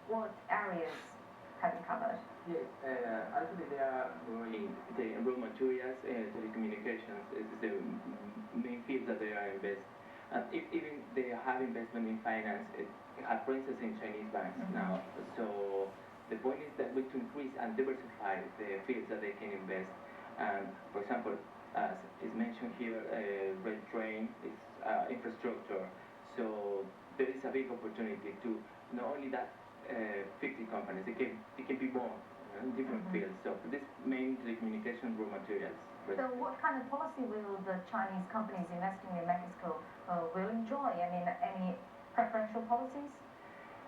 what areas have you covered? Yes, actually they are growing the raw materials, telecommunications is the main field that they are invest. And even they have investment in finance, it have presence in Chinese banks now. So the point is that we to increase and diversify the fields that they can invest. For example, as is mentioned here, rail train is infrastructure. So there is a big opportunity to not only that 50 companies, it can be more in different fields. So this main telecommunication raw materials. So what kind of policy will the Chinese companies investing in Mexico will enjoy? I mean, any preferential policies?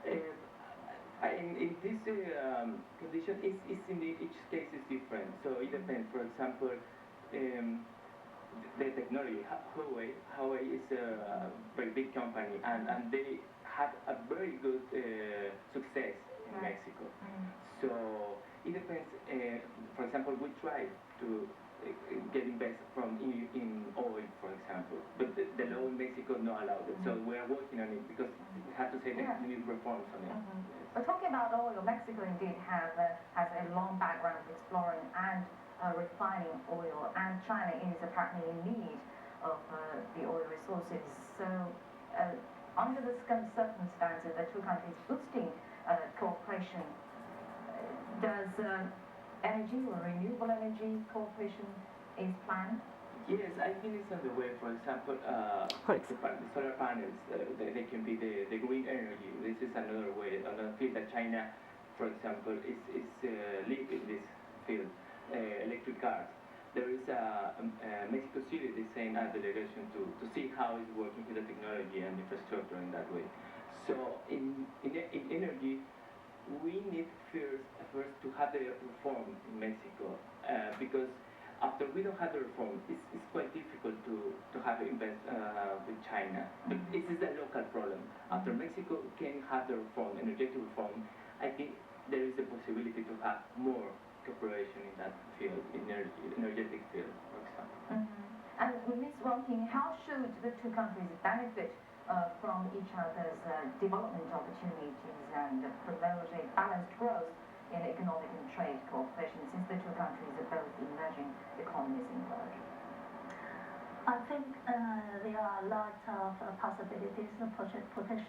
In this condition, it's in each case is different. So it depends. For example, the technology, Huawei is a very big company, and they have a very good success in Mexico. So it depends. For example, we try to get invest from in oil, for example, but the law in Mexico not allowed it. So we are working on it because we have to say that we need reforms on it. But talking about oil, Mexico indeed has a long background of exploring and refining oil, and China is apparently in need of the oil resources. So under the circumstances, the two countries boosting cooperation, does energy or renewable energy cooperation is planned? Yes, I think it's on the way. For example, the solar panels, they can be the green energy. This is another way, another field that China, for example, is lead in this field. Electric cars. There is Mexico City is sending a delegation to see how it's working with the technology and infrastructure in that way. So in energy, we need first to have the reform in Mexico because after we don't have the reform, it's quite difficult to have invest with China. But this is a local problem. After Mexico can have the reform, energetic reform, I think there is a possibility to have more cooperation in that field, energetic field, for example. And Ms. Wang Ping, how should the two countries benefit from each other's development opportunities and promote a balanced growth in economic and trade cooperation, since the two countries are both emerging economies in the world? I think there are a lot of possibilities, potential